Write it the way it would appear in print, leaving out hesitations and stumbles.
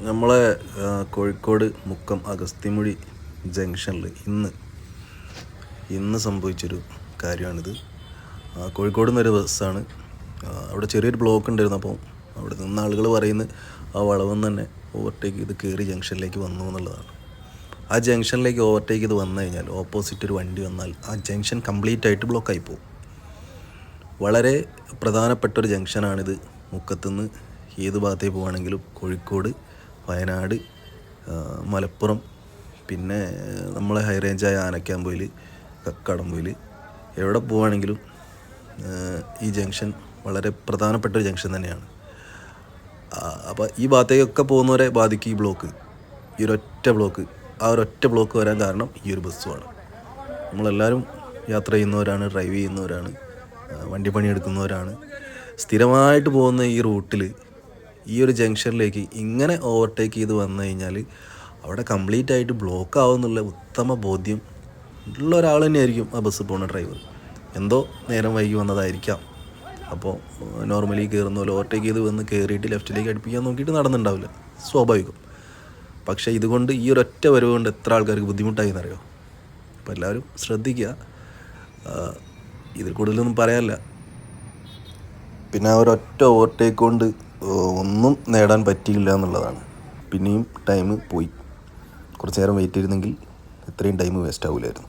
നമ്മളെ കോഴിക്കോട് മുക്കം അഗസ്തിമുഴി ജംഗ്ഷനിൽ ഇന്ന് സംഭവിച്ചൊരു കാര്യമാണിത്. കോഴിക്കോട് നിന്നൊരു ബസ്സാണ്. അവിടെ ചെറിയൊരു ബ്ലോക്ക് ഉണ്ടായിരുന്നു. അപ്പോൾ അവിടെ നിന്ന് ആളുകൾ പറയുന്നത് ആ വളവെന്ന് തന്നെ ഓവർടേക്ക് ചെയ്ത് കയറി ജംഗ്ഷനിലേക്ക് വന്നു എന്നുള്ളതാണ്. ആ ജംഗ്ഷനിലേക്ക് ഓവർടേക്ക് ചെയ്ത് വന്നു കഴിഞ്ഞാൽ ഓപ്പോസിറ്റ് ഒരു വണ്ടി വന്നാൽ ആ ജംഗ്ഷൻ കംപ്ലീറ്റ് ആയിട്ട് ബ്ലോക്കായി പോകും. വളരെ പ്രധാനപ്പെട്ടൊരു ജംഗ്ഷനാണിത്. മുക്കത്തുനിന്ന് ഏത് ഭാഗത്തേക്ക് പോവുകയാണെങ്കിലും കോഴിക്കോട്, വയനാട്, മലപ്പുറം, പിന്നെ നമ്മളെ ഹൈ റേഞ്ചായ ആനക്കാമ്പൊയിൽ, കക്കാടംപൊയിൽ എവിടെ പോവുകയാണെങ്കിലും ഈ ജംഗ്ഷൻ വളരെ പ്രധാനപ്പെട്ടൊരു ജംഗ്ഷൻ തന്നെയാണ്. അപ്പോൾ ഈ ഭാഗത്തേക്കൊക്കെ പോകുന്നവരെ ബാധിക്കും ഈ ബ്ലോക്ക്. ഈ ഒരൊറ്റ ബ്ലോക്ക് വരാൻ കാരണം ഈ ഒരു ബസ്സുമാണ്. നമ്മളെല്ലാവരും യാത്ര ചെയ്യുന്നവരാണ്, ഡ്രൈവ് ചെയ്യുന്നവരാണ്, വണ്ടി പണിയെടുക്കുന്നവരാണ്. സ്ഥിരമായിട്ട് പോകുന്ന ഈ റൂട്ടിൽ ഈ ഒരു ജംഗ്ഷനിലേക്ക് ഇങ്ങനെ ഓവർടേക്ക് ചെയ്ത് വന്നു കഴിഞ്ഞാൽ അവിടെ കംപ്ലീറ്റ് ആയിട്ട് ബ്ലോക്ക് ആവുമെന്നുള്ള ഉത്തമ ബോധ്യം ഉള്ള ഒരാൾ തന്നെയായിരിക്കും ആ ബസ് പോകുന്ന ഡ്രൈവർ. എന്തോ നേരം വൈകി വന്നതായിരിക്കാം. അപ്പോൾ നോർമലി കയറുന്ന പോലെ ഓവർടേക്ക് ചെയ്ത് വന്ന് കയറിയിട്ട് ലെഫ്റ്റിലേക്ക് അടുപ്പിക്കാൻ നോക്കിയിട്ട് നടന്നുണ്ടാവില്ല, സ്വാഭാവികം. പക്ഷേ ഇതുകൊണ്ട് ഈ ഒരൊറ്റ വരവ് കൊണ്ട് എത്ര ആൾക്കാർക്ക് ബുദ്ധിമുട്ടായി എന്നറിയോ? അപ്പോൾ എല്ലാവരും ശ്രദ്ധിക്കുക. ഇതിൽ കൂടുതലൊന്നും പറയാനില്ല. പിന്നെ ആ ഒരൊറ്റ ഓവർടേക്ക് കൊണ്ട് ഒന്നും നേടാൻ പറ്റിയില്ല എന്നുള്ളതാണ്. പിന്നെയും ടൈം പോയി. കുറച്ച് നേരം വെയിറ്റ് ചെയ്തിരുന്നെങ്കിൽ ഇത്രയും ടൈം വേസ്റ്റ് ആവില്ലായിരുന്നു.